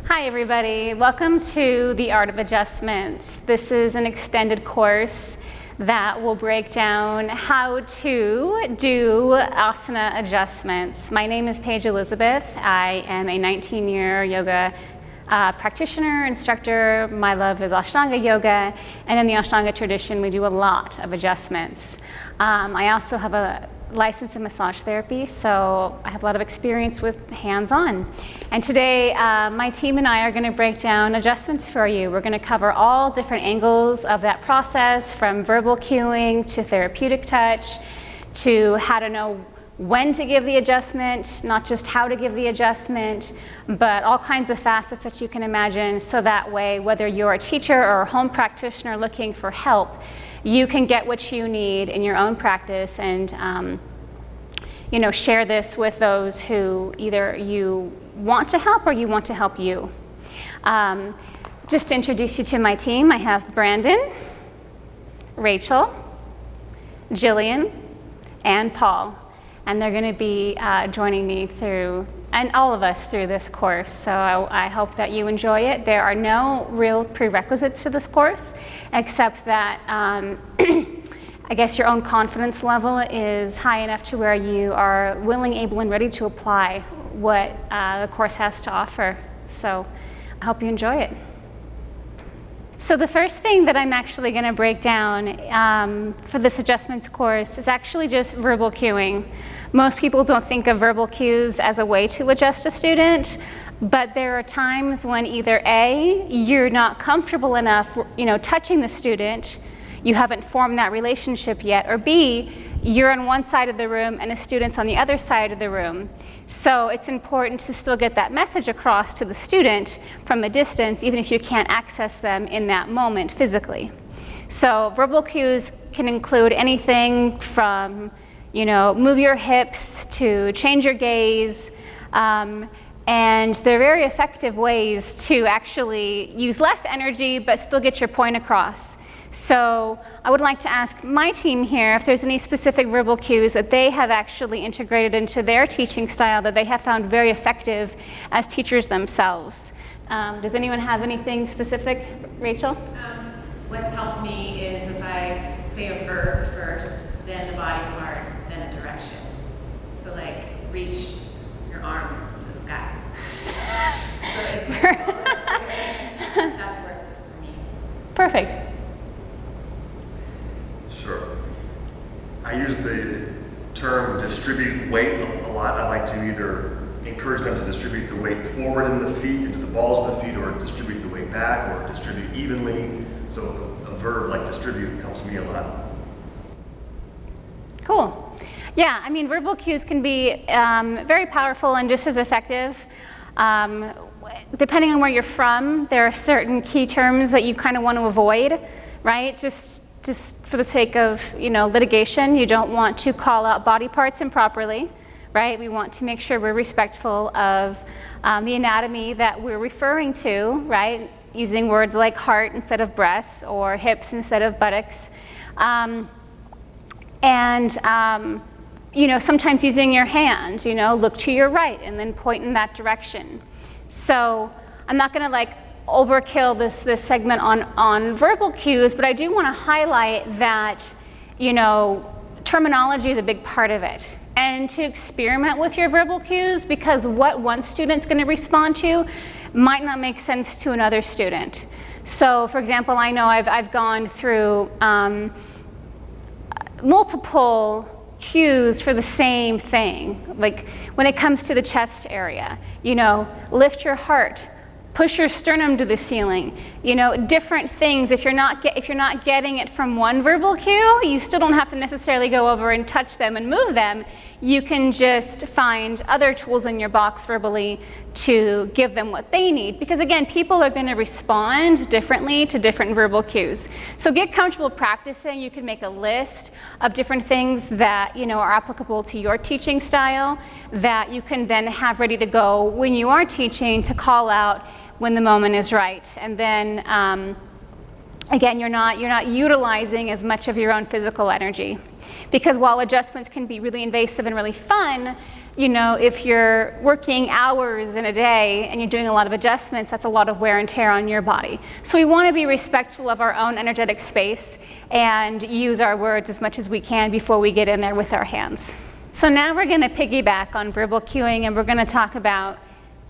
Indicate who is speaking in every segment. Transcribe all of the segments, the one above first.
Speaker 1: Hi everybody, welcome to The Art of Adjustment. This is an extended course that will break down how to do asana adjustments. My name is Paige Elizabeth. I am a 19-year yoga practitioner, instructor. My love is Ashtanga yoga, and in the Ashtanga tradition we do a lot of adjustments. I also have a license in massage therapy, so I have a lot of experience with hands-on. And today, my team and I are going to break down adjustments for you. We're going to cover all different angles of that process, from verbal cueing to therapeutic touch, to how to know when to give the adjustment, not just how to give the adjustment, but all kinds of facets that you can imagine, so that way, whether you're a teacher or a home practitioner looking for help, you can get what you need in your own practice and share this with those who either you want to help or you want to help you. Just to introduce you to my team, I have Brandon, Rachel, Jillian, and Paul. And they're going to be joining me through, and all of us through this course. So I hope that you enjoy it. There are no real prerequisites to this course, except that I guess your own confidence level is high enough to where you are willing, able, and ready to apply what the course has to offer. So I hope you enjoy it. So the first thing that I'm actually going to break down for this adjustments course is actually just verbal cueing. Most people don't think of verbal cues as a way to adjust a student, but there are times when either A, you're not comfortable enough, touching the student, you haven't formed that relationship yet, or B, you're on one side of the room and a student's on the other side of the room. So it's important to still get that message across to the student from a distance, even if you can't access them in that moment physically. So verbal cues can include anything from, move your hips to change your gaze, and they're very effective ways to actually use less energy but still get your point across. So I would like to ask my team here if there's any specific verbal cues that they have actually integrated into their teaching style that they have found very effective as teachers themselves. Does anyone have anything specific? Rachel?
Speaker 2: What's helped me is if I say a verb first, then the body part, then a direction. So like reach your arms to the sky. So it's that's worked for me.
Speaker 1: Perfect.
Speaker 3: Sure. I use the term distribute weight a lot. I like to either encourage them to distribute the weight forward in the feet, into the balls of the feet, or distribute the weight back, or distribute evenly. So a verb like distribute helps me a lot.
Speaker 1: Cool. Yeah, I mean, verbal cues can be very powerful and just as effective. Depending on where you're from, there are certain key terms that you kind of want to avoid, right? Just for the sake of litigation, you don't want to call out body parts improperly, right? We want to make sure we're respectful of the anatomy that we're referring to, right? Using words like heart instead of breasts or hips instead of buttocks. Sometimes using your hands, look to your right and then point in that direction. So I'm not going to overkill this segment on verbal cues, but I do want to highlight that, terminology is a big part of it. And to experiment with your verbal cues, because what one student's going to respond to might not make sense to another student. So, for example, I know I've gone through multiple cues for the same thing. Like when it comes to the chest area, lift your heart, push your sternum to the ceiling, different things. If you're not getting it from one verbal cue, you still don't have to necessarily go over and touch them and move them. You can just find other tools in your box verbally to give them what they need. Because again, people are going to respond differently to different verbal cues. So get comfortable practicing. You can make a list of different things that are applicable to your teaching style that you can then have ready to go when you are teaching to call out when the moment is right. And then again, you're not utilizing as much of your own physical energy. Because while adjustments can be really invasive and really fun, you know, if you're working hours in a day and you're doing a lot of adjustments, that's a lot of wear and tear on your body. So we want to be respectful of our own energetic space and use our words as much as we can before we get in there with our hands. So now we're going to piggyback on verbal cueing, and we're going to talk about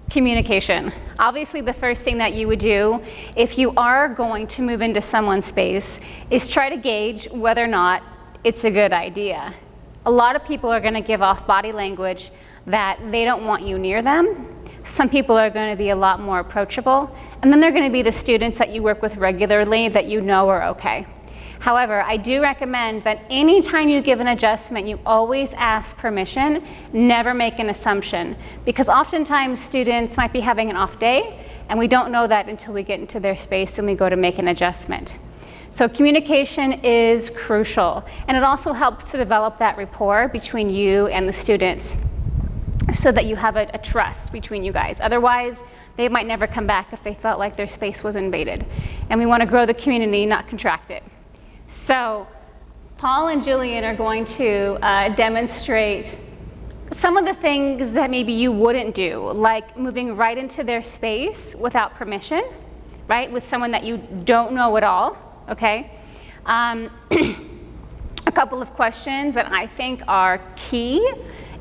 Speaker 1: communication. Obviously, the first thing that you would do if you are going to move into someone's space is try to gauge whether or not it's a good idea. A lot of people are going to give off body language that they don't want you near them. Some people are going to be a lot more approachable, and then they're going to be the students that you work with regularly that you know are okay. However, I do recommend that anytime you give an adjustment, you always ask permission, never make an assumption, because oftentimes students might be having an off day, and we don't know that until we get into their space and we go to make an adjustment. So communication is crucial, and it also helps to develop that rapport between you and the students so that you have a trust between you guys. Otherwise, they might never come back if they felt like their space was invaded. And we want to grow the community, not contract it. So Paul and Jillian are going to demonstrate some of the things that maybe you wouldn't do, like moving right into their space without permission, right, with someone that you don't know at all, okay? A couple of questions that I think are key,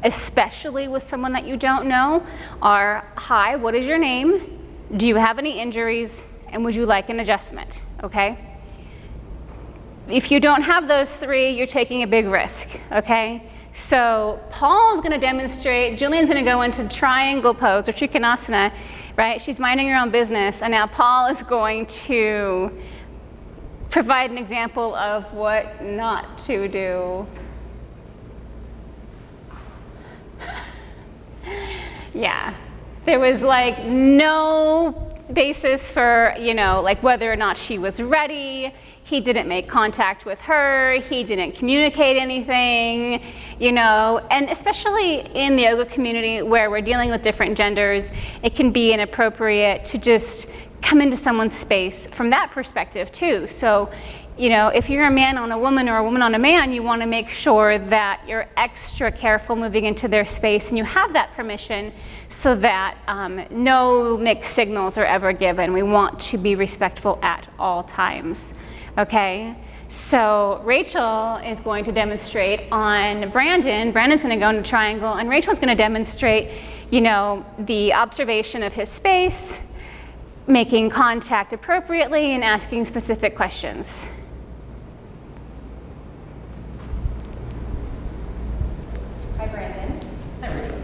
Speaker 1: especially with someone that you don't know, are, hi, what is your name? Do you have any injuries? And would you like an adjustment, okay? If you don't have those three, you're taking a big risk, okay? So Paul's going to demonstrate, Jillian's going to go into triangle pose or trikonasana, right? She's minding her own business, and now Paul is going to provide an example of what not to do. Yeah, there was like no basis for, you know, like whether or not she was ready. He didn't make contact with her, he didn't communicate anything, you know, and especially in the yoga community where we're dealing with different genders, it can be inappropriate to just come into someone's space from that perspective too. So, you know, if you're a man on a woman or a woman on a man, you want to make sure that you're extra careful moving into their space and you have that permission so that no mixed signals are ever given. We want to be respectful at all times. Okay, so Rachel is going to demonstrate on Brandon. Brandon's going to go into triangle, and Rachel's going to demonstrate, you know, the observation of his space, making contact appropriately, and asking specific questions.
Speaker 2: Hi, Brandon.
Speaker 4: Hi, Rachel.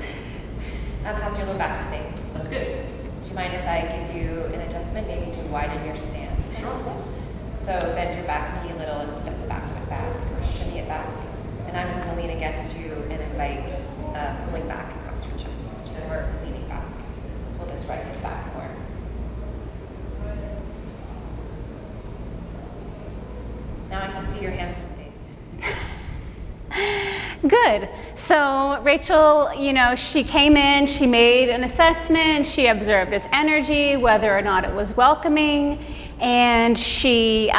Speaker 2: How's your low back today?
Speaker 4: That's good.
Speaker 2: Do you mind if I give you an adjustment, maybe to widen your stance?
Speaker 4: Sure.
Speaker 2: So bend your back knee a little and step the back foot back, or shimmy it back. And I'm just going to lean against you and invite pulling back across your chest. And we're leaning back. Pull this right hip back more. Now I can see your handsome face.
Speaker 1: Good. So Rachel, you know, she came in, she made an assessment, she observed his energy, whether or not it was welcoming, and she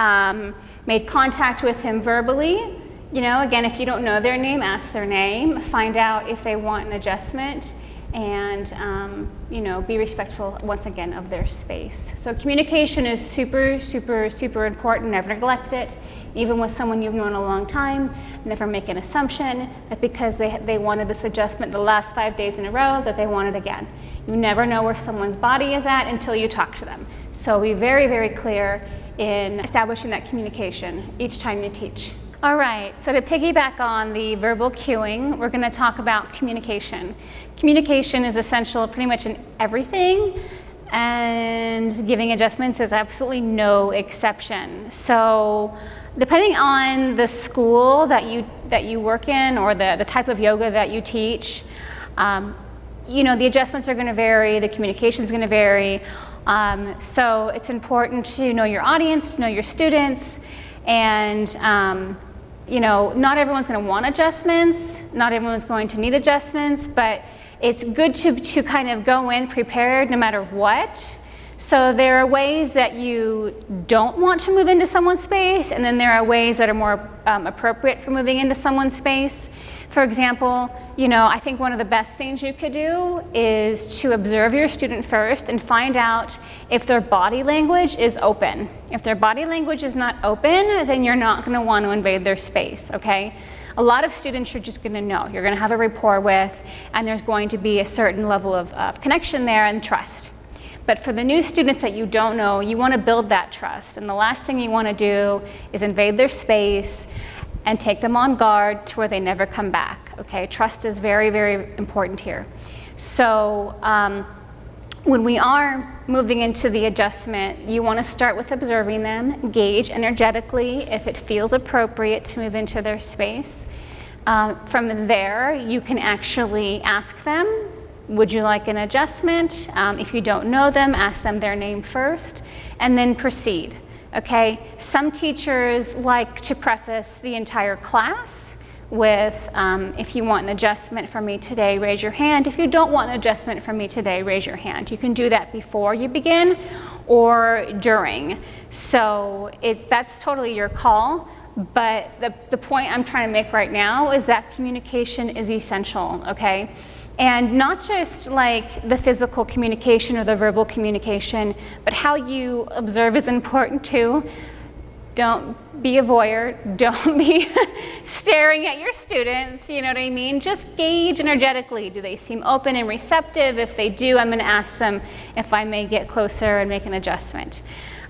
Speaker 1: made contact with him verbally. You know, again, if you don't know their name, ask their name, find out if they want an adjustment, and you know, be respectful once again of their space. So communication is super, super, super important. Never neglect it. Even with someone you've known a long time, never make an assumption that because they wanted this adjustment the last 5 days in a row that they want it again. You never know where someone's body is at until you talk to them. So be very, very clear in establishing that communication each time you teach. All right, so to piggyback on the verbal cueing, we're going to talk about communication. Communication is essential pretty much in everything, and giving adjustments is absolutely no exception. So depending on the school that you work in or the type of yoga that you teach, you know, the adjustments are going to vary, the communication is going to vary. So it's important to know your audience, know your students, and you know, not everyone's going to want adjustments, not everyone's going to need adjustments, but it's good to kind of go in prepared no matter what, So there are ways that you don't want to move into someone's space, and then there are ways that are more appropriate for moving into someone's space. For example, I think one of the best things you could do is to observe your student first and find out if their body language is open. If their body language is not open, then you're not going to want to invade their space, okay? A lot of students you're just going to know, you're going to have a rapport with, and there's going to be a certain level of connection there and trust. But for the new students that you don't know, you want to build that trust. And the last thing you want to do is invade their space and take them on guard to where they never come back, okay? Trust is very, very important here. So when we are moving into the adjustment, you want to start with observing them, gauge energetically if it feels appropriate to move into their space. From there, you can actually ask them, would you like an adjustment? If you don't know them, ask them their name first, and then proceed. Okay, some teachers like to preface the entire class with, if you want an adjustment from me today, raise your hand. If you don't want an adjustment from me today, raise your hand. You can do that before you begin or during. So that's totally your call, but the point I'm trying to make right now is that communication is essential, okay? And not just like the physical communication or the verbal communication, but how you observe is important too. Don't be a voyeur, don't be staring at your students, you know what I mean? Just gauge energetically. Do they seem open and receptive? If they do, I'm gonna ask them if I may get closer and make an adjustment.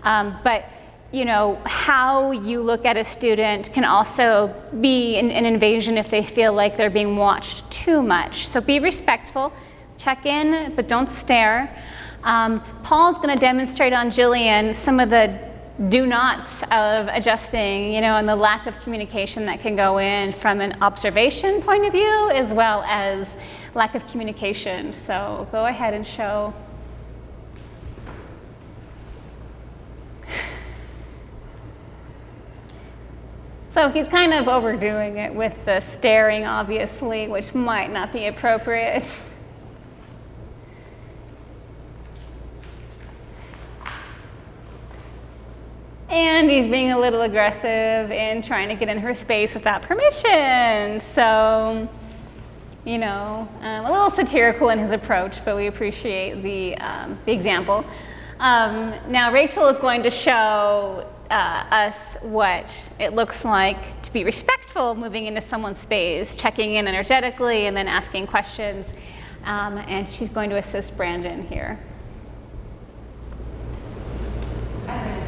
Speaker 1: But how you look at a student can also be an invasion if they feel like they're being watched too much. So be respectful, check in, but don't stare. Paul's going to demonstrate on Jillian some of the do nots of adjusting, and the lack of communication that can go in from an observation point of view as well as lack of communication. So go ahead and show. So he's kind of overdoing it with the staring, obviously, which might not be appropriate. And he's being a little aggressive in trying to get in her space without permission. So, a little satirical in his approach, but we appreciate the example. Now Rachel is going to show us what it looks like to be respectful moving into someone's space, checking in energetically, and then asking questions. And she's going to assist Brandon here.
Speaker 2: Hi, Brandon.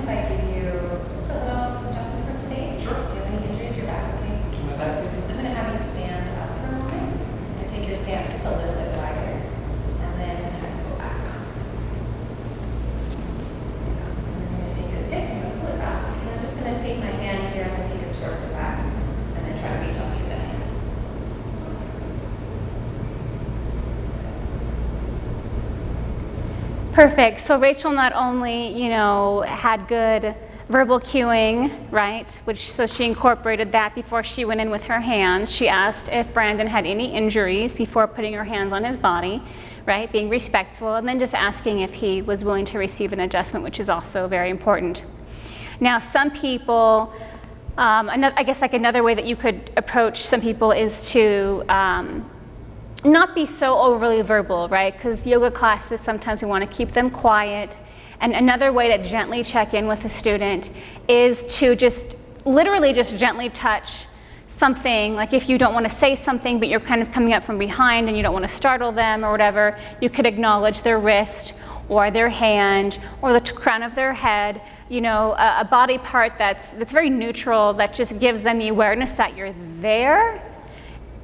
Speaker 2: If I give you just a little adjustment for today. Sure. Do you have any injuries? Your back okay?
Speaker 4: My back's okay.
Speaker 2: I'm going to have you stand up for a moment and take your stance just a little bit wider, and then I'm going to go back down. I'm going to take my hand here, I'm going to take your torso back, and then try to reach up through the hand.
Speaker 1: Perfect. So Rachel not only, had good verbal cueing, right? So she incorporated that before she went in with her hands. She asked if Brandon had any injuries before putting her hands on his body, right? Being respectful, and then just asking if he was willing to receive an adjustment, which is also very important. Now, some people, I guess like another way that you could approach some people is to not be so overly verbal, right? Because yoga classes, sometimes we want to keep them quiet. And another way to gently check in with a student is to literally just gently touch something. Like if you don't want to say something, but you're kind of coming up from behind and you don't want to startle them or whatever, you could acknowledge their wrist or their hand or the crown of their head. A body part that's very neutral, that just gives them the awareness that you're there,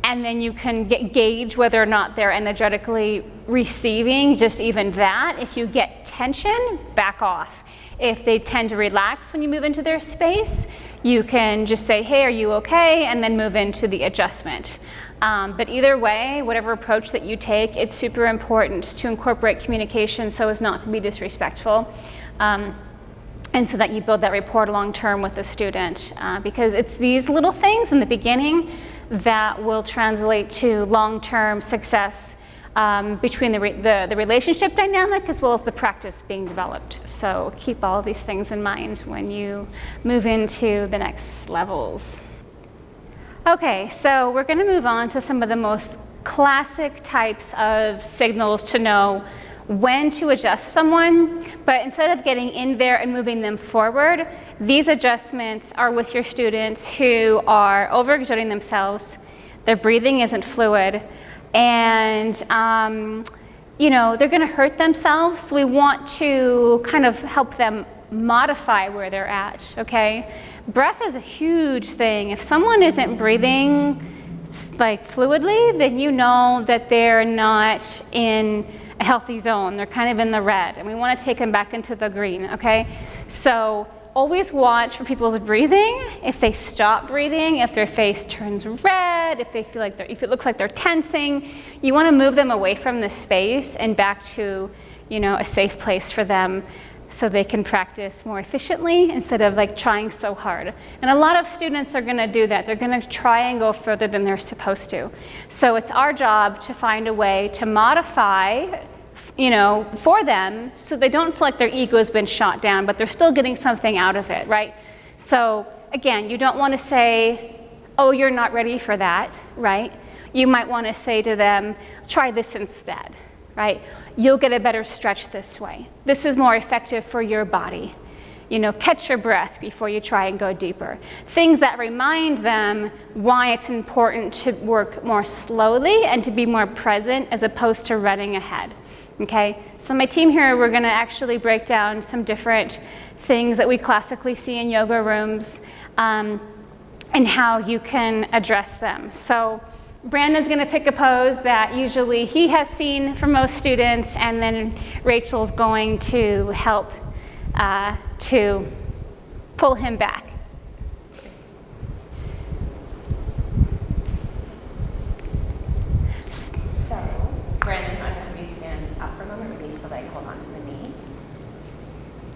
Speaker 1: and then you can gauge whether or not they're energetically receiving just even that. If you get tension, back off. If they tend to relax when you move into their space, you can just say, hey, are you okay? And then move into the adjustment. But either way, whatever approach that you take, it's super important to incorporate communication so as not to be disrespectful. And so that you build that rapport long-term with the student, because it's these little things in the beginning that will translate to long-term success between the relationship dynamic as well as the practice being developed. So keep all of these things in mind when you move into the next levels. Okay, so we're going to move on to some of the most classic types of signals to know when to adjust someone, but instead of getting in there and moving them forward, these adjustments are with your students who are overexerting themselves, their breathing isn't fluid, and they're going to hurt themselves. So we want to kind of help them modify where they're at, okay? Breath is a huge thing. If someone isn't breathing like fluidly, then you know that they're not in a healthy zone. They're kind of in the red, and we want to take them back into the green, okay? So always watch for people's breathing. If they stop breathing, if their face turns red, if they feel like if it looks like they're tensing, you want to move them away from the space and back to, a safe place for them, so they can practice more efficiently instead of like trying so hard. And a lot of students are going to do that. They're going to try and go further than they're supposed to. So it's our job to find a way to modify, for them so they don't feel like their ego has been shot down, but they're still getting something out of it, right? So again, you don't want to say, oh, you're not ready for that, right? You might want to say to them, try this instead, right? You'll get a better stretch this way. This is more effective for your body. Catch your breath before you try and go deeper. Things that remind them why it's important to work more slowly and to be more present as opposed to running ahead. Okay, so my team here, we're going to actually break down some different things that we classically see in yoga rooms and how you can address them. So Brandon's going to pick a pose that usually he has seen for most students, and then Rachel's going to help to pull him back.
Speaker 2: So, Brandon, I'm going to have you stand up for a moment, release the leg, hold on to the knee.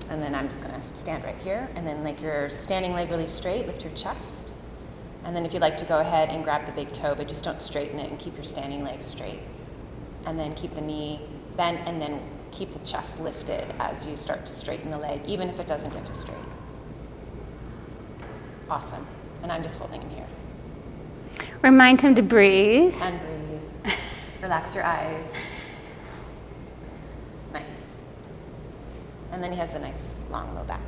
Speaker 2: And then I'm just going to stand right here, and then like your standing leg really straight, lift your chest. And then if you'd like to go ahead and grab the big toe, but just don't straighten it and keep your standing leg straight. And then keep the knee bent, and then keep the chest lifted as you start to straighten the leg, even if it doesn't get to straight. Awesome. And I'm just holding him here.
Speaker 1: Remind him to breathe.
Speaker 2: And breathe. Relax your eyes. Nice. And then he has a nice long low back.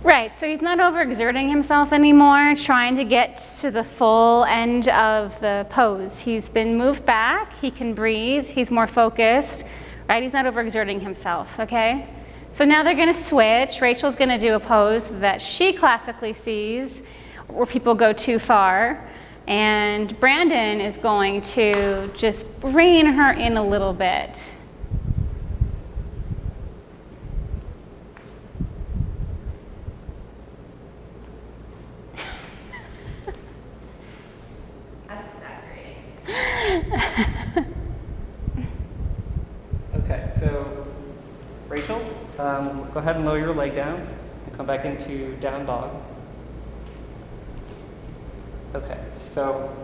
Speaker 1: Right, so he's not overexerting himself anymore, trying to get to the full end of the pose. He's been moved back, he can breathe, he's more focused, right? He's not overexerting himself, okay? So now they're gonna switch. Rachel's gonna do a pose that she classically sees where people go too far, and Brandon is going to just rein her in a little bit.
Speaker 4: Okay, so Rachel, go ahead and lower your leg down and come back into down dog. Okay, so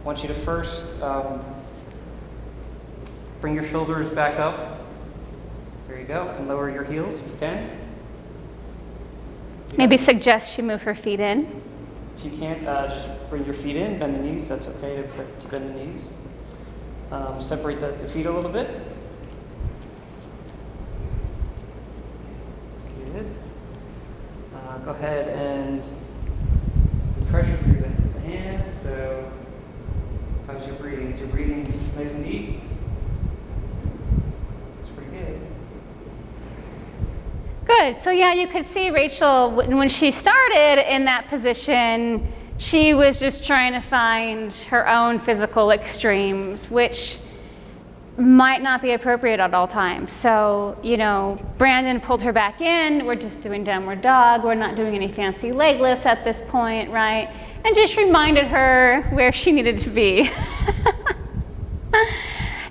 Speaker 4: I want you to first bring your shoulders back up. There you go, and lower your heels if you can.
Speaker 1: Maybe suggest she move her feet in.
Speaker 4: If you can't, just bring your feet in, bend the knees. That's okay to bend the knees. Separate the feet a little bit. Good. Go ahead and pressure through the hand. So, how's your breathing? Is your breathing nice and deep? That's pretty good.
Speaker 1: Good. So yeah, you could see Rachel, when she started in that position, she was just trying to find her own physical extremes, which might not be appropriate at all times. So, Brandon pulled her back in. We're just doing downward dog. We're not doing any fancy leg lifts at this point, right? And just reminded her where she needed to be.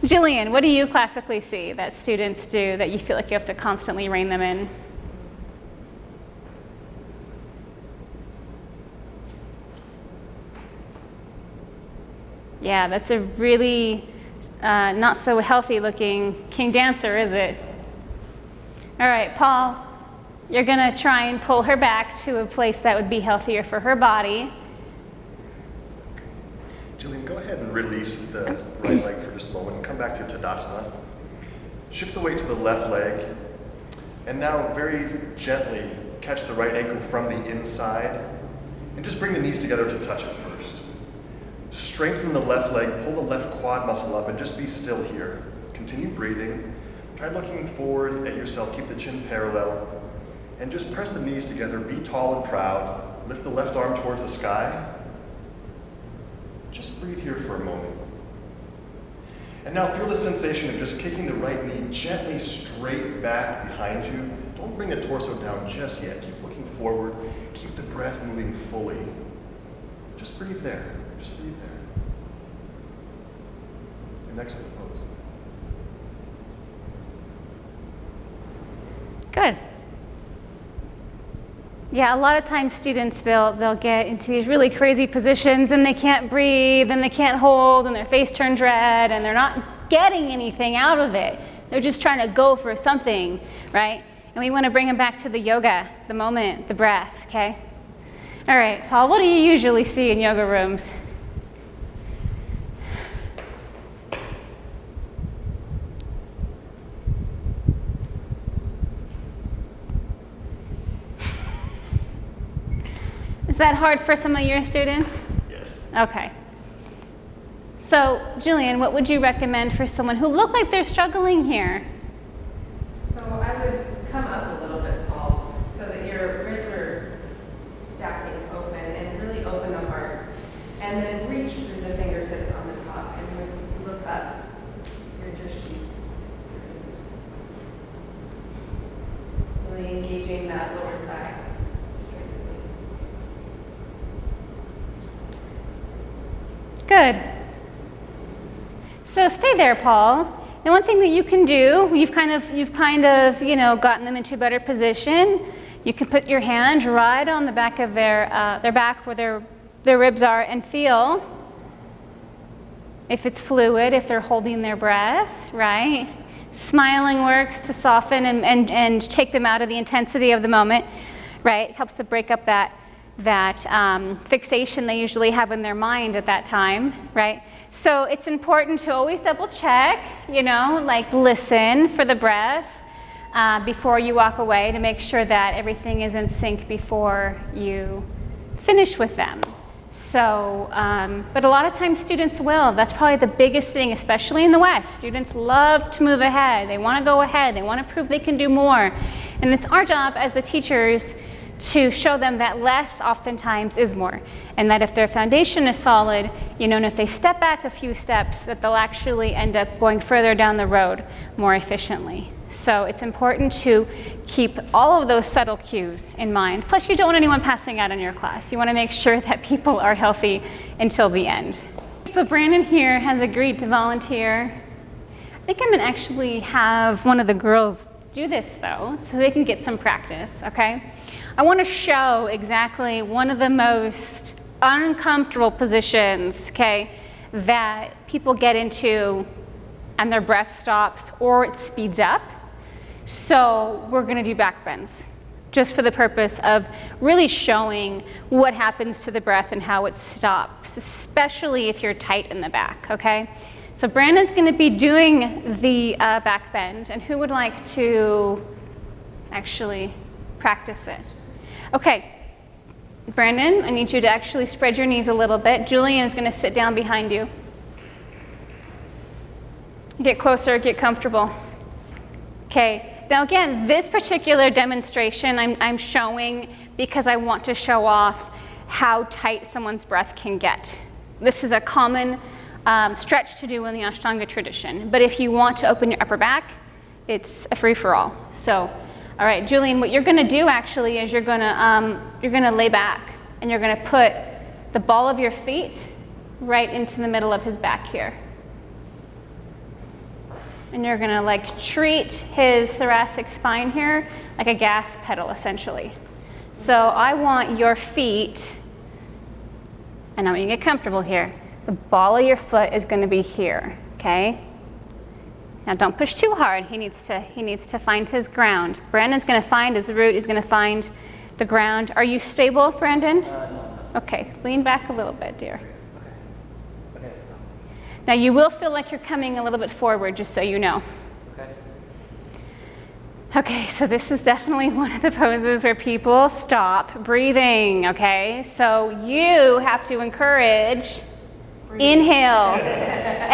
Speaker 1: Jillian, what do you classically see that students do that you feel like you have to constantly rein them in? Yeah, that's a really not so healthy looking king dancer, is it? All right, Paul, you're gonna try and pull her back to a place that would be healthier for her body.
Speaker 3: Jillian, go ahead and release the right leg for just a moment and come back to Tadasana. Shift the weight to the left leg, and now very gently catch the right ankle from the inside, and just bring the knees together to touch it first. Strengthen the left leg, pull the left quad muscle up, and just be still here. Continue breathing. Try looking forward at yourself, keep the chin parallel, and just press the knees together, be tall and proud. Lift the left arm towards the sky. Just breathe here for a moment. And now feel the sensation of just kicking the right knee gently straight back behind you. Don't bring the torso down just yet. Keep looking forward. Keep the breath moving fully. Just breathe there. Just breathe there. And excellent pose.
Speaker 1: Good. Yeah, a lot of times students, they'll get into these really crazy positions and they can't breathe and they can't hold and their face turns red and they're not getting anything out of it. They're just trying to go for something, right? And we want to bring them back to the yoga, the moment, the breath, okay? All right, Paul, what do you usually see in yoga rooms? Is that hard for some of your students?
Speaker 3: Yes.
Speaker 1: Okay. So, Jillian, what would you recommend for someone who look like they're struggling here?
Speaker 5: So I would come up a little bit, Paul, so that your ribs are stacking open and really open the heart. And then reach through the fingertips on the top and look up to your drishtis. Really engaging that lower thigh.
Speaker 1: Good. So stay there, Paul. And one thing that you can do, you've kind of, gotten them into a better position. You can put your hand right on the back of their back where their ribs are and feel if it's fluid, if they're holding their breath, right? Smiling works to soften and take them out of the intensity of the moment, right? It helps to break up that fixation they usually have in their mind at that time, right? So it's important to always double check, like listen for the breath before you walk away to make sure that everything is in sync before you finish with them. So, but a lot of times students will. That's probably the biggest thing, especially in the West. Students love to move ahead. They want to go ahead. They want to prove they can do more. And it's our job as the teachers to show them that less oftentimes is more, and that if their foundation is solid, and if they step back a few steps, that they'll actually end up going further down the road more efficiently. So it's important to keep all of those subtle cues in mind. Plus, you don't want anyone passing out in your class. You want to make sure that people are healthy until the end. So Brandon here has agreed to volunteer. I think I'm going to actually have one of the girls do this, though, so they can get some practice, okay? I want to show exactly one of the most uncomfortable positions, okay, that people get into and their breath stops or it speeds up. So we're going to do back bends just for the purpose of really showing what happens to the breath and how it stops, especially if you're tight in the back, okay? So Brandon's going to be doing the back bend, and who would like to actually practice it? Okay, Brandon, I need you to actually spread your knees a little bit. Julian is going to sit down behind you. Get closer, get comfortable. Okay, now again, this particular demonstration I'm showing because I want to show off how tight someone's breath can get. This is a common stretch to do in the Ashtanga tradition, but if you want to open your upper back, it's a free-for-all. So, all right, Julian, what you're going to do actually is you're going to lay back and you're going to put the ball of your feet right into the middle of his back here. And you're going to treat his thoracic spine here like a gas pedal, essentially. So I want your feet, and I'm going to get comfortable here. The ball of your foot is going to be here, okay? Now don't push too hard. He needs to find his ground. Brandon's going to find his root. He's going to find the ground. Are you stable, Brandon?
Speaker 4: No.
Speaker 1: Okay, lean back a little bit, dear.
Speaker 4: Okay, let's go.
Speaker 1: Now you will feel like you're coming a little bit forward, just so you know.
Speaker 4: Okay.
Speaker 1: Okay, so this is definitely one of the poses where people stop breathing, okay? So you have to encourage inhale,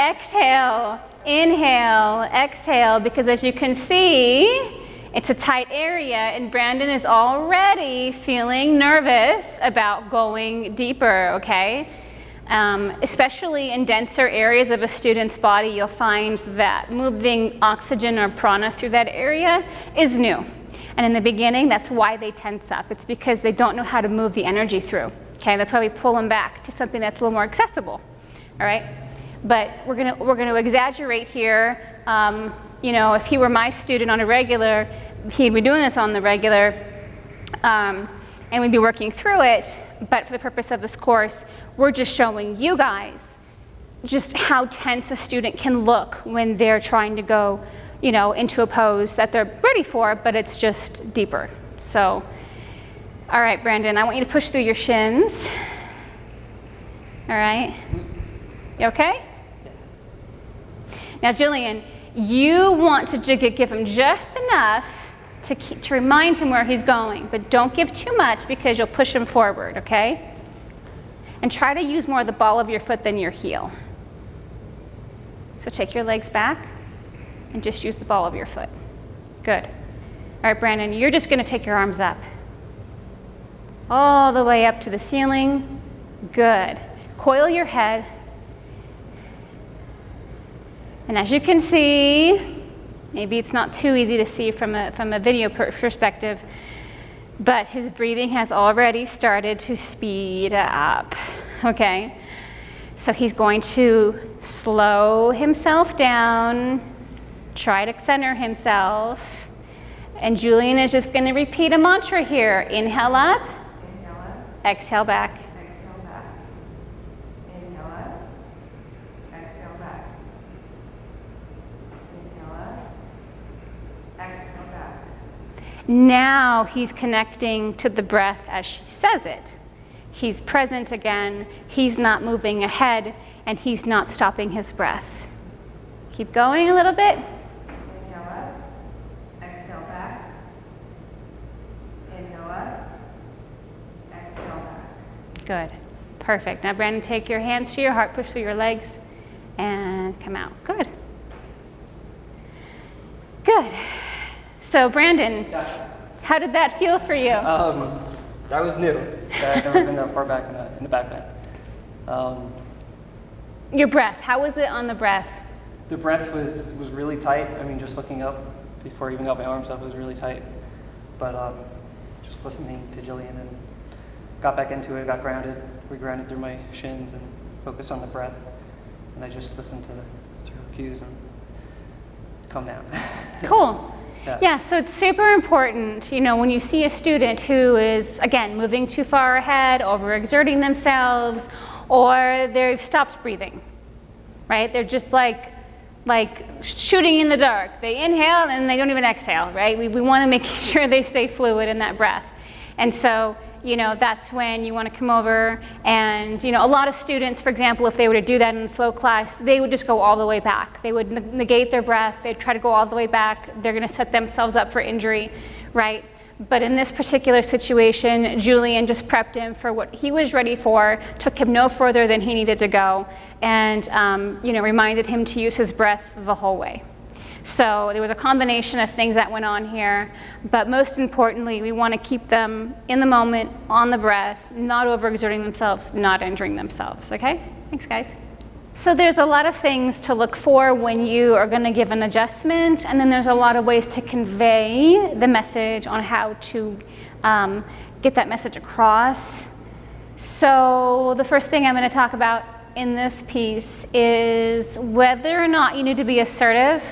Speaker 1: exhale, inhale, exhale, because as you can see, it's a tight area and Brandon is already feeling nervous about going deeper, okay? Especially in denser areas of a student's body, you'll find that moving oxygen or prana through that area is new. And in the beginning, that's why they tense up. It's because they don't know how to move the energy through. Okay, that's why we pull them back to something that's a little more accessible. All right, but we're gonna exaggerate here. You know, if he were my student on a regular, he'd be doing this on the regular, and we'd be working through it. But for the purpose of this course, we're just showing you guys just how tense a student can look when they're trying to go, you know, into a pose that they're ready for, but it's just deeper. So, all right, Brandon, I want you to push through your shins. All right, you okay? Now, Jillian, you want to give him just enough to remind him where he's going, but don't give too much because you'll push him forward, okay? And try to use more of the ball of your foot than your heel. So take your legs back and just use the ball of your foot. Good. All right, Brandon, you're just gonna take your arms up. All the way up to the ceiling. Good. Coil your head. And as you can see, maybe it's not too easy to see from a video perspective, but his breathing has already started to speed up, okay? So he's going to slow himself down, try to center himself, and Julian is just going to repeat a mantra here. Inhale up,
Speaker 5: Inhale up,
Speaker 1: exhale back.
Speaker 5: exhale back. Inhale up, exhale back. Inhale up, exhale back.
Speaker 1: Now he's connecting to the breath as she says it. He's present again, he's not moving ahead, and he's not stopping his breath. Keep going a little bit.
Speaker 5: Inhale up, exhale back. Inhale up, exhale back.
Speaker 1: Good. Perfect. Now, Brandon, take your hands to your heart, push through your legs, and come out. Good. Good. So, Brandon, how did that feel for you?
Speaker 4: That was new. I've never been that far back in the backpack.
Speaker 1: Your breath, how was it on the breath?
Speaker 4: The breath was really tight. I mean, just looking up before I even got my arms up, it was really tight. But just listening to Jillian and got back into it, got grounded, regrounded through my shins and focused on the breath. And I just listened to her cues and calm down.
Speaker 1: Cool.
Speaker 4: Yeah.
Speaker 1: Yeah, so it's super important, you know, when you see a student who is, again, moving too far ahead, overexerting themselves, or they've stopped breathing, right? They're just like shooting in the dark. They inhale and they don't even exhale, right? We want to make sure they stay fluid in that breath. And so, you know, that's when you want to come over and, you know, a lot of students, for example, if they were to do that in flow class, they would just go all the way back. They would negate their breath. They'd try to go all the way back. They're going to set themselves up for injury, right? But in this particular situation, Julian just prepped him for what he was ready for, took him no further than he needed to go, and, you know, reminded him to use his breath the whole way. So there was a combination of things that went on here, but most importantly, we want to keep them in the moment, on the breath, not overexerting themselves, not injuring themselves, okay? Thanks, guys. So there's a lot of things to look for when you are going to give an adjustment, and then there's a lot of ways to convey the message on how to get that message across. So the first thing I'm going to talk about in this piece is whether or not you need to be assertive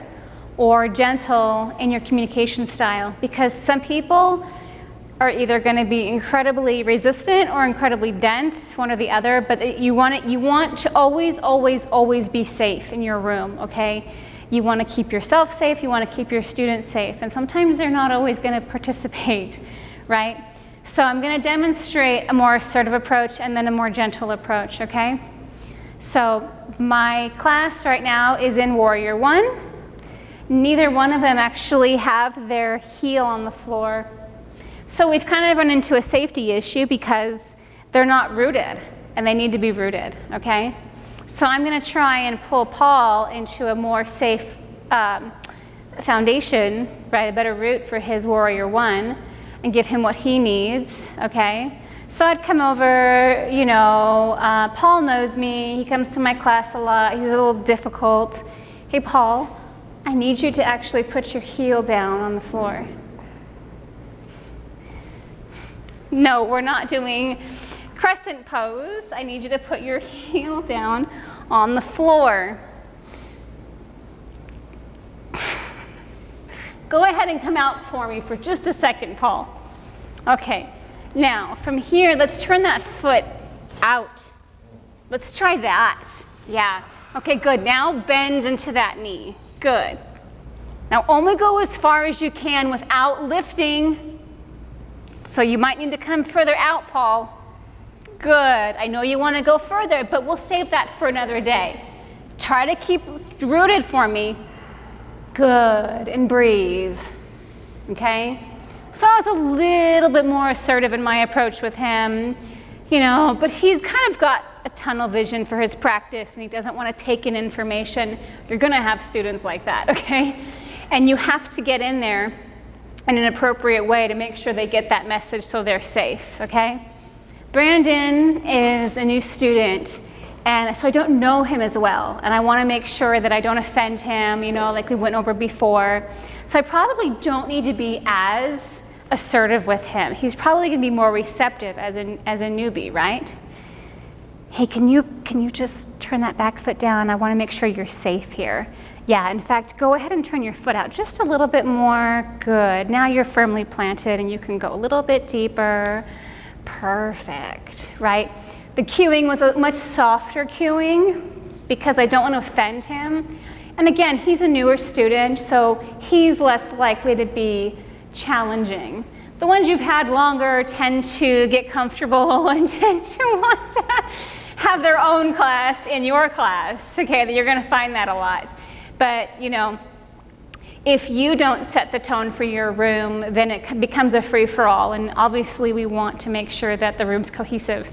Speaker 1: or gentle in your communication style, because some people are either going to be incredibly resistant or incredibly dense, one or the other, but you want to always be safe in your room, okay? You want to keep yourself safe, you want to keep your students safe, and sometimes they're not always going to participate, right? So I'm going to demonstrate a more assertive approach and then a more gentle approach, okay? So my class right now is in Warrior 1. Neither one of them actually have their heel on the floor. So we've kind of run into a safety issue because they're not rooted, and they need to be rooted, okay? So I'm going to try and pull Paul into a more safe foundation, right, a better root for his Warrior 1, and give him what he needs, okay? So I'd come over, you know, Paul knows me, he comes to my class a lot, he's a little difficult. Hey Paul, I need you to actually put your heel down on the floor. No, we're not doing crescent pose. I need you to put your heel down on the floor. Go ahead and come out for me for just a second, Paul. Okay, now from here, let's turn that foot out. Let's try that. Yeah, okay, good. Now bend into that knee. Good. Now only go as far as you can without lifting. So you might need to come further out, Paul. Good. I know you want to go further, but we'll save that for another day. Try to keep rooted for me. Good. And breathe. Okay? So I was a little bit more assertive in my approach with him, you know, but he's kind of got a tunnel vision for his practice and he doesn't want to take in information. You're going to have students like that, okay? And you have to get in there in an appropriate way to make sure they get that message so they're safe, okay? Brandon is a new student, and so I don't know him as well, and I want to make sure that I don't offend him, you know, like we went over before. So I probably don't need to be as assertive with him. He's probably going to be more receptive as a newbie, right? Hey, can you just turn that back foot down? I want to make sure you're safe here. Yeah, in fact, go ahead and turn your foot out just a little bit more. Good. Now you're firmly planted and you can go a little bit deeper. Perfect, right? The cueing was a much softer cueing because I don't want to offend him. And again, he's a newer student, so he's less likely to be challenging. The ones you've had longer tend to get comfortable and tend to want to have their own class in your class. Okay, you're going to find that a lot. But, you know, if you don't set the tone for your room, then it becomes a free-for-all, and obviously we want to make sure that the room's cohesive.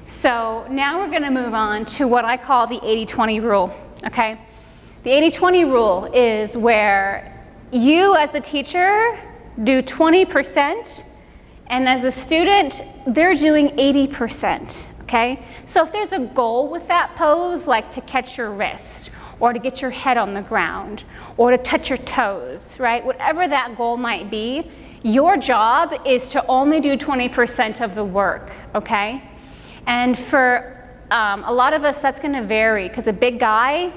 Speaker 1: So now we're going to move on to what I call the 80-20 rule, okay? The 80-20 rule is where you as the teacher do 20%, and as the student, they're doing 80%, okay? So if there's a goal with that pose, like to catch your wrist, or to get your head on the ground, or to touch your toes, right? Whatever that goal might be, your job is to only do 20% of the work, okay? And for a lot of us, that's gonna vary, because a big guy,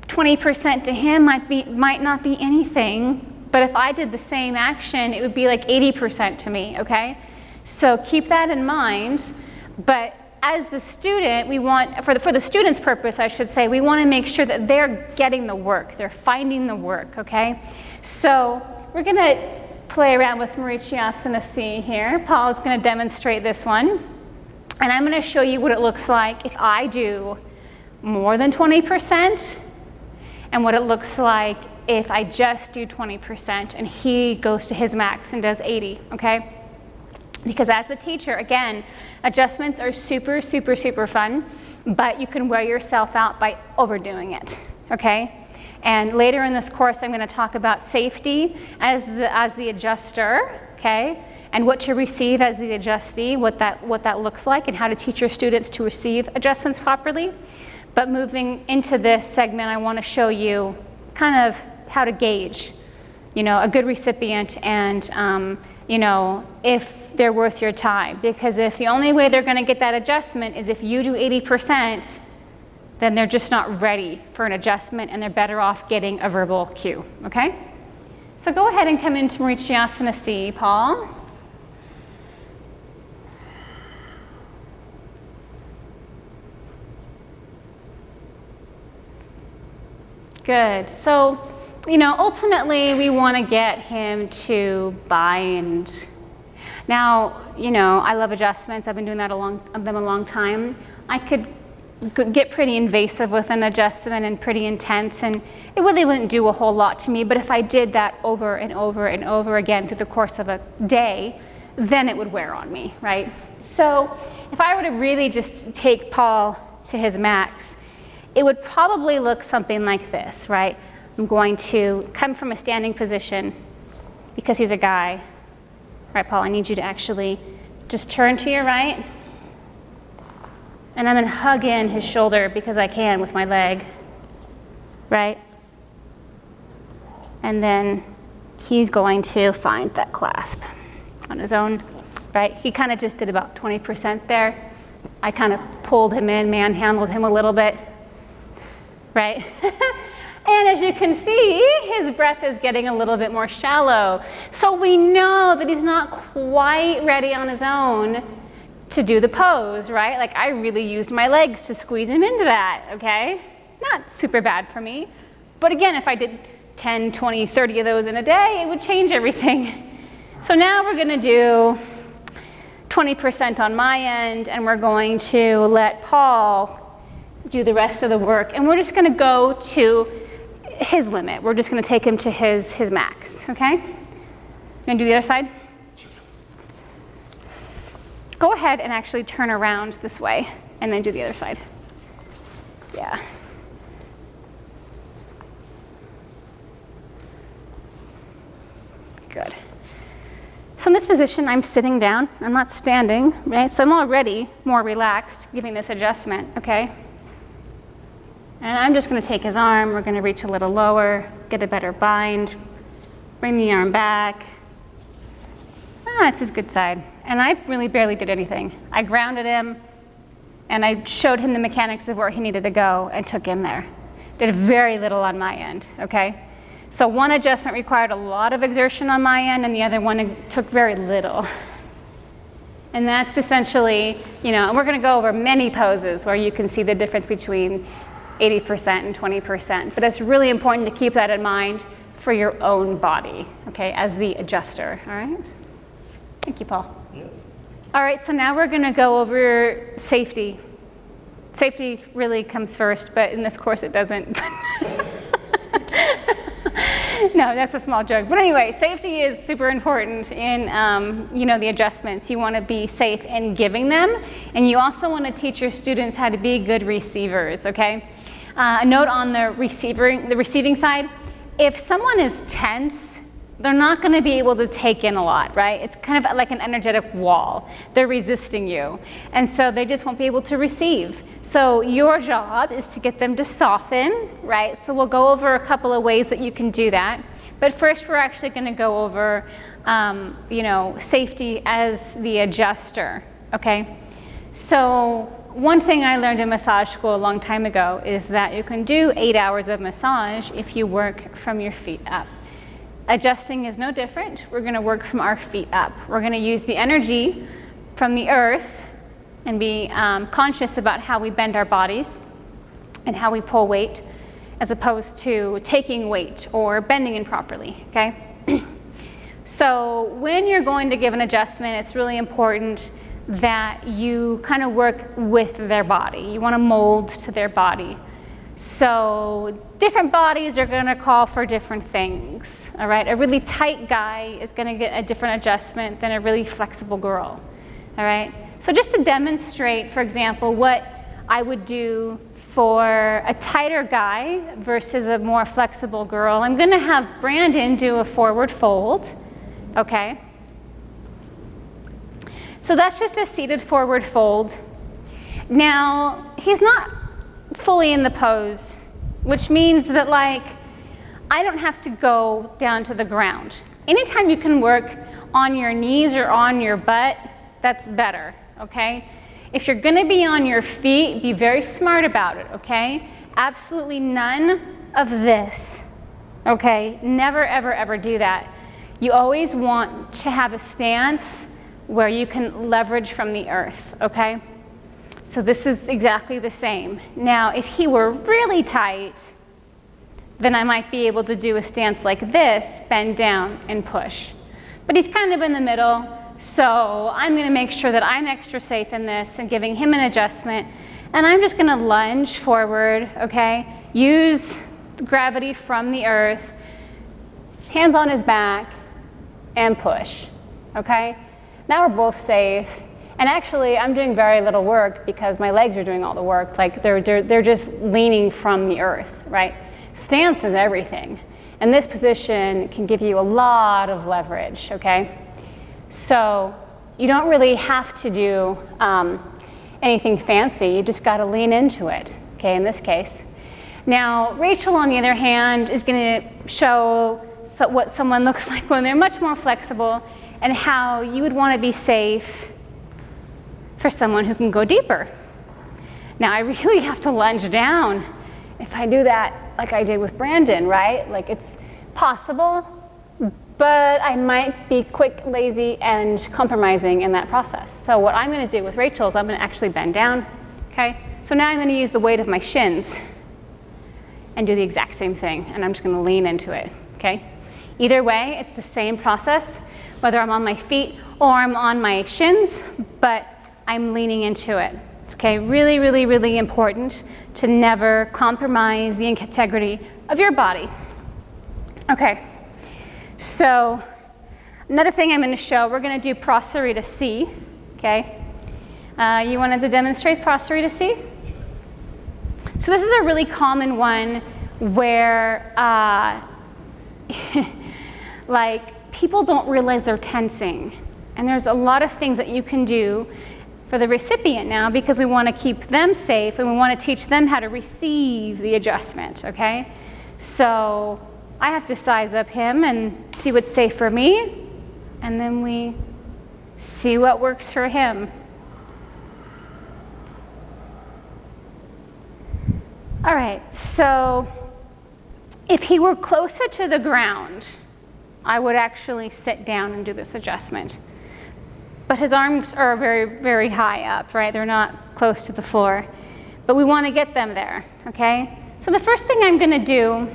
Speaker 1: 20% to him might not be anything, but if I did the same action, it would be like 80% to me, okay? So keep that in mind, but as the student, we want, for the student's purpose, I should say, we want to make sure that they're getting the work, they're finding the work, okay? So we're going to play around with Marichyasana C here. Paul's going to demonstrate this one. And I'm going to show you what it looks like if I do more than 20% and what it looks like if I just do 20% and he goes to his max and does 80, okay? Because as the teacher, again, adjustments are super, super, super fun, but you can wear yourself out by overdoing it, okay? And later in this course, I'm going to talk about safety as the adjuster, okay? And what to receive as the adjustee, what that looks like, and how to teach your students to receive adjustments properly. But moving into this segment, I want to show you kind of how to gauge, you know, a good recipient and, you know, if they're worth your time. Because if the only way they're going to get that adjustment is if you do 80%, then they're just not ready for an adjustment and they're better off getting a verbal cue, okay? So go ahead and come into Marichyasana C, Paul. Good. So, ultimately we want to get him to bind. Now, I love adjustments. I've been doing that a long time. I could get pretty invasive with an adjustment and pretty intense, and it really wouldn't do a whole lot to me. But if I did that over and over and over again through the course of a day, then it would wear on me, right? So if I were to really just take Paul to his max, it would probably look something like this, right? I'm going to come from a standing position because he's a guy. All right, Paul, I need you to actually just turn to your right. And I'm going to hug in his shoulder because I can with my leg, right? And then he's going to find that clasp on his own, right? He kind of just did about 20% there. I kind of pulled him in, manhandled him a little bit, right? And as you can see, his breath is getting a little bit more shallow. So we know that he's not quite ready on his own to do the pose, right? Like, I really used my legs to squeeze him into that, okay? Not super bad for me. But again, if I did 10, 20, 30 of those in a day, it would change everything. So now we're gonna do 20% on my end, and we're going to let Paul do the rest of the work. And we're just gonna go to his limit. We're just gonna take him to his max, okay? You gonna do the other side? Go ahead and actually turn around this way and then do the other side. Yeah. Good. So in this position, I'm sitting down. I'm not standing, right? So I'm already more relaxed giving this adjustment, okay? And I'm just going to take his arm. We're going to reach a little lower, get a better bind, bring the arm back. That's his good side. And I really barely did anything. I grounded him, and I showed him the mechanics of where he needed to go and took him there. Did very little on my end, okay? So one adjustment required a lot of exertion on my end, and the other one took very little. And that's essentially, and we're going to go over many poses where you can see the difference between 80% and 20%. But it's really important to keep that in mind for your own body, okay, as the adjuster, all right? Thank you, Paul.
Speaker 3: Yes.
Speaker 1: All right, so now we're going to go over safety. Safety really comes first, but in this course it doesn't. No, that's a small joke. But anyway, safety is super important in the adjustments. You want to be safe in giving them, and you also want to teach your students how to be good receivers, okay? A note on the receiving side, if someone is tense, they're not going to be able to take in a lot, right? It's kind of like an energetic wall. They're resisting you. And so they just won't be able to receive. So your job is to get them to soften, right? So we'll go over a couple of ways that you can do that. But first, we're actually going to go over, safety as the adjuster, okay? So one thing I learned in massage school a long time ago is that you can do 8 hours of massage if you work from your feet up. Adjusting is no different. We're going to work from our feet up. We're going to use the energy from the earth and be conscious about how we bend our bodies and how we pull weight, as opposed to taking weight or bending improperly, okay? So when you're going to give an adjustment, it's really important that you kind of work with their body. You want to mold to their body. So different bodies are going to call for different things, all right? A really tight guy is going to get a different adjustment than a really flexible girl, all right? So just to demonstrate, for example, what I would do for a tighter guy versus a more flexible girl, I'm going to have Brandon do a forward fold, okay? So that's just a seated forward fold. Now, he's not fully in the pose, which means that, like, I don't have to go down to the ground. Anytime you can work on your knees or on your butt, that's better, okay? If you're gonna be on your feet, be very smart about it, okay? Absolutely none of this, okay? Never, ever, ever do that. You always want to have a stance where you can leverage from the earth, okay? So this is exactly the same. Now, if he were really tight, then I might be able to do a stance like this, bend down and push. But he's kind of in the middle, so I'm going to make sure that I'm extra safe in this and giving him an adjustment. And I'm just going to lunge forward, okay? Use gravity from the earth, hands on his back, and push, okay? Now we're both safe. And actually, I'm doing very little work because my legs are doing all the work. Like they're just leaning from the earth, right? Stance is everything. And this position can give you a lot of leverage, okay? So you don't really have to do anything fancy. You just got to lean into it, okay, in this case. Now, Rachel, on the other hand, is going to show what someone looks like when they're much more flexible and how you would want to be safe for someone who can go deeper. Now, I really have to lunge down if I do that like I did with Brandon, right? Like, it's possible, but I might be quick, lazy, and compromising in that process. So what I'm going to do with Rachel is I'm going to actually bend down, okay? So now I'm going to use the weight of my shins and do the exact same thing, and I'm just going to lean into it, okay? Either way, it's the same process, whether I'm on my feet or I'm on my shins, but I'm leaning into it, okay? Really, really, really important to never compromise the integrity of your body. Okay, so another thing I'm going to show, we're going to do Prasarita C, okay? You wanted to demonstrate Prasarita C? So this is a really common one where like people don't realize they're tensing. And there's a lot of things that you can do for the recipient now because we want to keep them safe and we want to teach them how to receive the adjustment, okay? So I have to size up him and see what's safe for me, and then we see what works for him. All right, so if he were closer to the ground, I would actually sit down and do this adjustment. But his arms are very, very high up, right? They're not close to the floor. But we want to get them there, okay? So the first thing I'm going to do,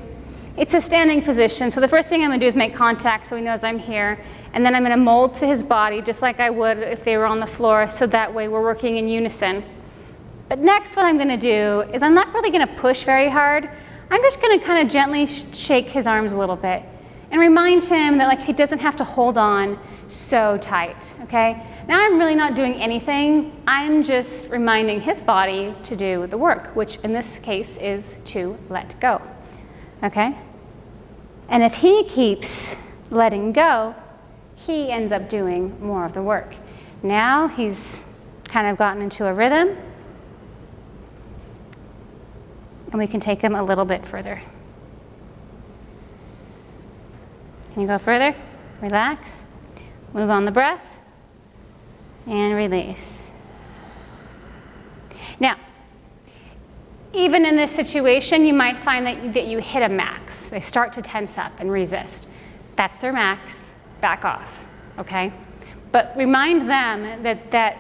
Speaker 1: it's a standing position. So the first thing I'm going to do is make contact so he knows I'm here. And then I'm going to mold to his body just like I would if they were on the floor, so that way we're working in unison. But next what I'm going to do is I'm not really going to push very hard. I'm just going to kind of gently shake his arms a little bit and remind him that like he doesn't have to hold on so tight, okay? Now I'm really not doing anything. I'm just reminding his body to do the work, which in this case is to let go, okay? And if he keeps letting go, he ends up doing more of the work. Now he's kind of gotten into a rhythm, and we can take him a little bit further. Can you go further? Relax. Move on the breath. And release. Now, even in this situation, you might find that you hit a max. They start to tense up and resist. That's their max. Back off, okay? But remind them that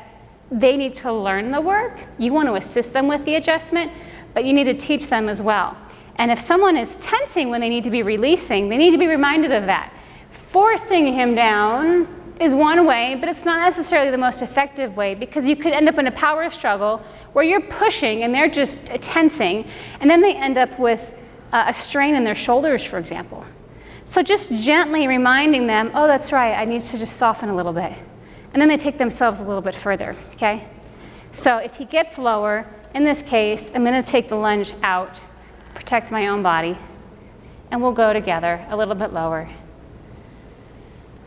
Speaker 1: they need to learn the work. You want to assist them with the adjustment, but you need to teach them as well. And if someone is tensing when they need to be releasing, they need to be reminded of that. Forcing him down is one way, but it's not necessarily the most effective way, because you could end up in a power struggle where you're pushing and they're just tensing, and then they end up with a strain in their shoulders, for example. So just gently reminding them, oh, that's right, I need to just soften a little bit. And then they take themselves a little bit further, okay? So if he gets lower, in this case, I'm going to take the lunge out to protect my own body, and we'll go together a little bit lower.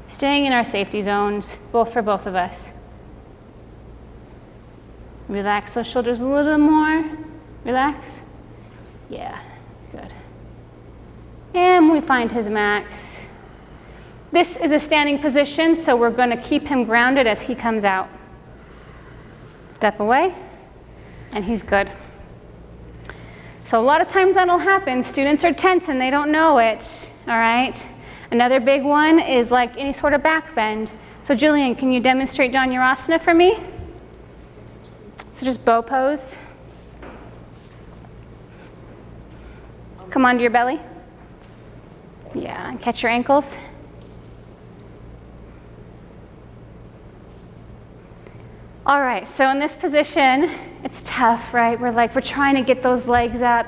Speaker 1: Staying in our safety zones, for both of us. Relax those shoulders a little more. Relax. Yeah, good. And we find his max. This is a standing position, so we're going to keep him grounded as he comes out. Step away, and he's good. So a lot of times that'll happen. Students are tense and they don't know it, all right? Another big one is like any sort of back bend. So Julian, can you demonstrate Dhanurasana for me? So just bow pose. Come onto your belly. Yeah, and catch your ankles. All right, so in this position, it's tough, right? We're trying to get those legs up,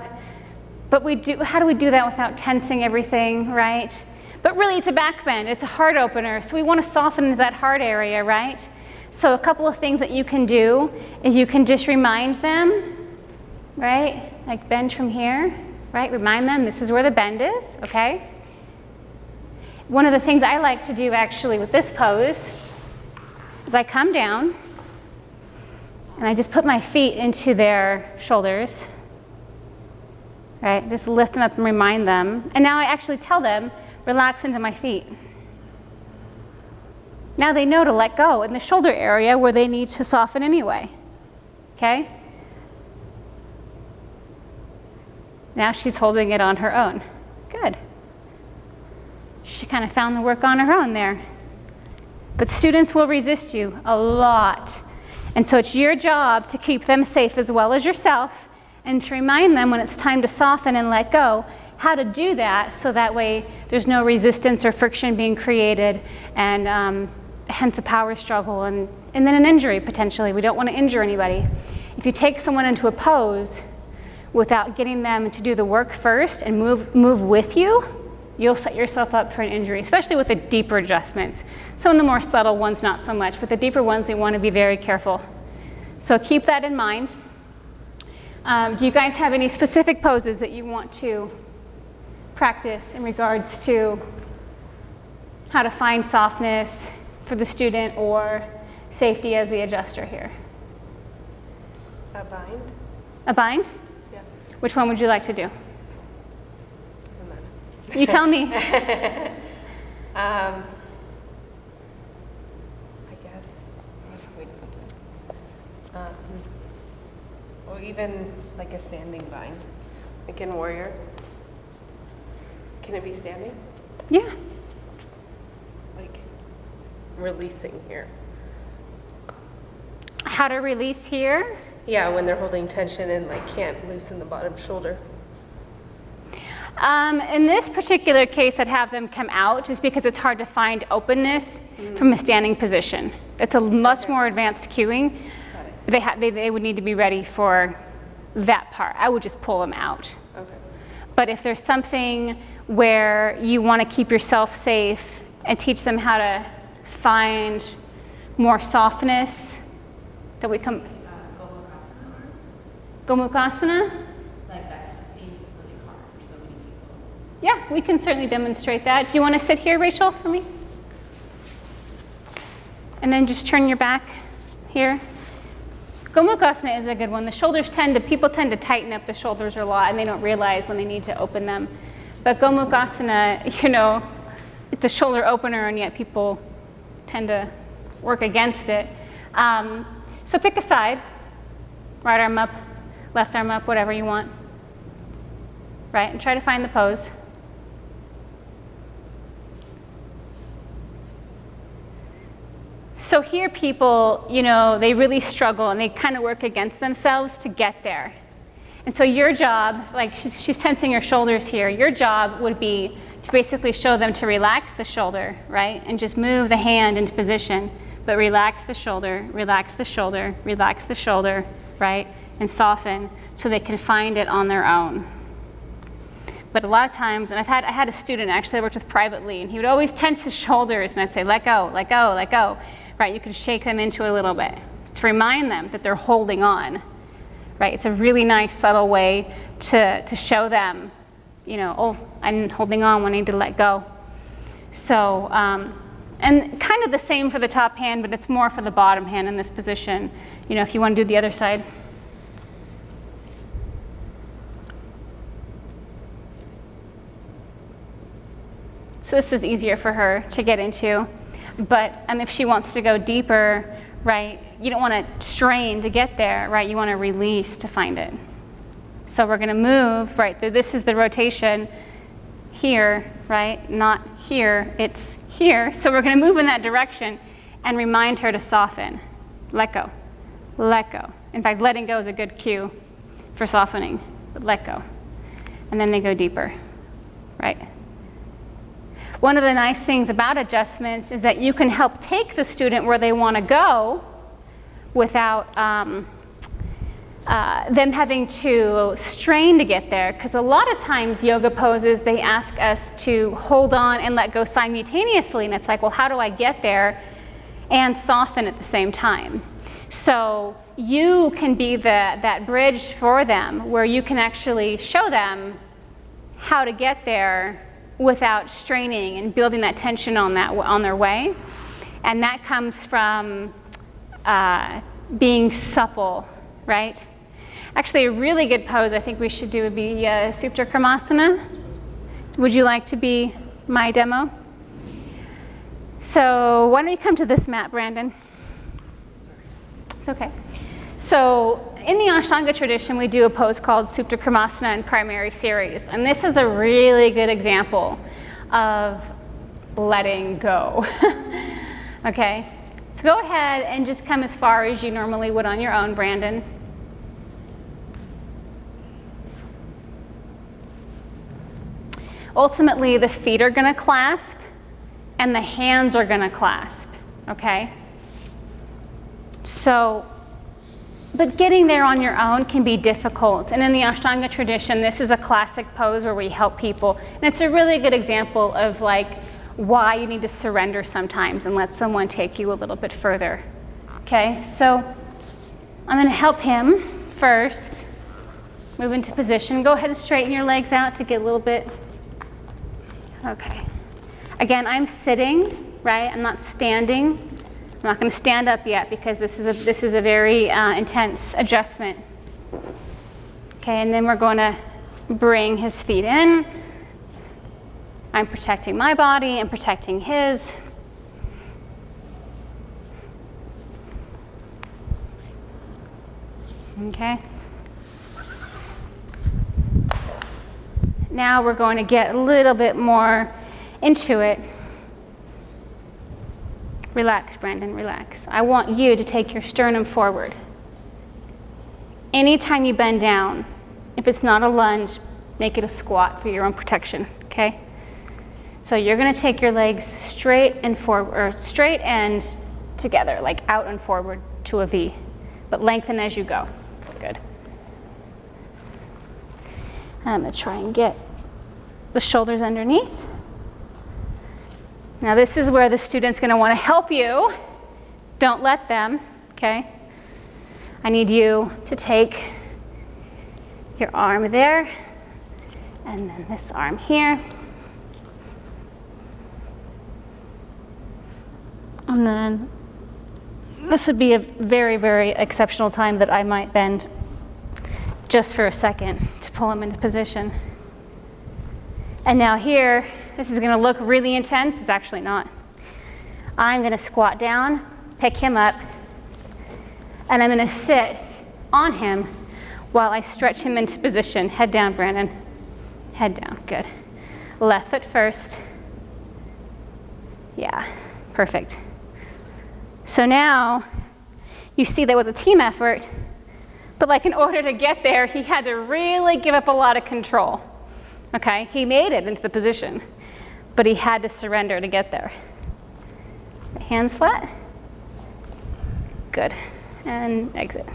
Speaker 1: but how do we do that without tensing everything, right? But really, it's a back bend, it's a heart opener, so we want to soften into that heart area, right? So a couple of things that you can do is you can just remind them, right? Like bend from here, right? Remind them this is where the bend is, okay? One of the things I like to do actually with this pose is I come down and I just put my feet into their shoulders, right? Just lift them up and remind them. And now I actually tell them, relax into my feet. Now they know to let go in the shoulder area where they need to soften anyway, okay? Now she's holding it on her own. Good. She kind of found the work on her own there. But students will resist you a lot. And so it's your job to keep them safe as well as yourself and to remind them when it's time to soften and let go how to do that so that way there's no resistance or friction being created and hence a power struggle and then an injury potentially. We don't want to injure anybody. If you take someone into a pose without getting them to do the work first and move with you, you'll set yourself up for an injury, especially with the deeper adjustments. Some of the more subtle ones, not so much. With the deeper ones, we want to be very careful. So keep that in mind. Do you guys have any specific poses that you want to practice in regards to how to find softness for the student or safety as the adjuster here?
Speaker 5: A bind?
Speaker 1: A bind?
Speaker 5: Yeah.
Speaker 1: Which one would you like to do?
Speaker 5: Doesn't matter.
Speaker 1: You tell me.
Speaker 5: I guess, what have we done? Or even like a standing bind, like in warrior. Can it be standing?
Speaker 1: Yeah.
Speaker 5: Like releasing here.
Speaker 1: How to release here?
Speaker 5: Yeah, when they're holding tension and like can't loosen the bottom shoulder.
Speaker 1: In this particular case, I'd have them come out just because it's hard to find openness from a standing position. It's a much more advanced cueing. They would need to be ready for that part. I would just pull them out.
Speaker 5: Okay.
Speaker 1: But if there's something where you want to keep yourself safe and teach them how to find more softness, that we come. Gomukhasana?
Speaker 2: Like that just seems really hard for so many people.
Speaker 1: Yeah, we can certainly demonstrate that. Do you want to sit here, Rachel, for me? And then just turn your back here. Gomukhasana is a good one. The shoulders people tend to tighten up the shoulders a lot and they don't realize when they need to open them. But Gomukhasana, it's a shoulder opener and yet people tend to work against it. So pick a side, right arm up, left arm up, whatever you want. Right, and try to find the pose. So here people, they really struggle and they kind of work against themselves to get there. And so your job, like she's tensing her shoulders here, your job would be to basically show them to relax the shoulder, right? And just move the hand into position, but relax the shoulder, relax the shoulder, relax the shoulder, right? And soften so they can find it on their own. But a lot of times, and I had a student actually I worked with privately, and he would always tense his shoulders, and I'd say, let go, let go, let go. Right, you can shake them into a little bit to remind them that they're holding on. Right, it's a really nice, subtle way to show them, oh, I'm holding on when I need to let go. So, and kind of the same for the top hand, but it's more for the bottom hand in this position. If you want to do the other side. So this is easier for her to get into. But if she wants to go deeper, right, you don't want to strain to get there, right? You want to release to find it. So we're going to move, right? This is the rotation here, right? Not here, it's here. So we're going to move in that direction and remind her to soften. Let go. Let go. In fact, letting go is a good cue for softening. But let go. And then they go deeper, right? One of the nice things about adjustments is that you can help take the student where they want to go without them having to strain to get there. Because a lot of times yoga poses, they ask us to hold on and let go simultaneously. And it's like, well, how do I get there and soften at the same time? So you can be that bridge for them where you can actually show them how to get there without straining and building that tension on their way. And that comes from being supple, right? Actually, a really good pose I think we should do would be Supta Karmasana. Would you like to be my demo? So why don't you come to this mat, Brandon? It's okay. So in the Ashtanga tradition, we do a pose called Supta Karmasana in primary series. And this is a really good example of letting go. Okay? So go ahead and just come as far as you normally would on your own, Brandon. Ultimately, the feet are going to clasp and the hands are going to clasp, okay? So, but getting there on your own can be difficult. And in the Ashtanga tradition, this is a classic pose where we help people. And it's a really good example of like why you need to surrender sometimes and let someone take you a little bit further, okay? So I'm going to help him first. Move into position. Go ahead and straighten your legs out to get a little bit. Okay. Again, I'm sitting, right? I'm not standing. I'm not going to stand up yet because this is a very intense adjustment. Okay, and then we're going to bring his feet in. I'm protecting my body and protecting his. Okay. Now we're going to get a little bit more into it. Relax, Brandon, relax. I want you to take your sternum forward. Anytime you bend down, if it's not a lunge, make it a squat for your own protection, okay? So you're going to take your legs straight and forward, or straight and together, like out and forward to a V, but lengthen as you go. Good. I'm going to try and get the shoulders underneath. Now this is where the student's going to want to help you. Don't let them, okay? I need you to take your arm there, and then this arm here. And then this would be a very, very exceptional time that I might bend just for a second to pull him into position. And now here, this is going to look really intense. It's actually not. I'm going to squat down, pick him up, and I'm going to sit on him while I stretch him into position. Head down, Brandon. Head down. Good. Left foot first. Yeah, perfect. So now you see there was a team effort, but like in order to get there, he had to really give up a lot of control. Okay, he made it into the position, but he had to surrender to get there. Hands flat. Good. And exit.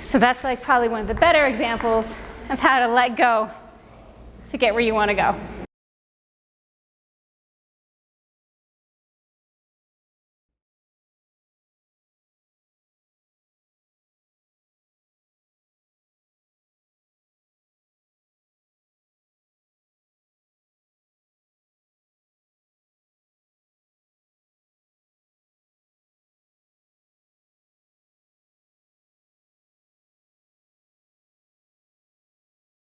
Speaker 1: So that's like probably one of the better examples of how to let go to get where you want to go.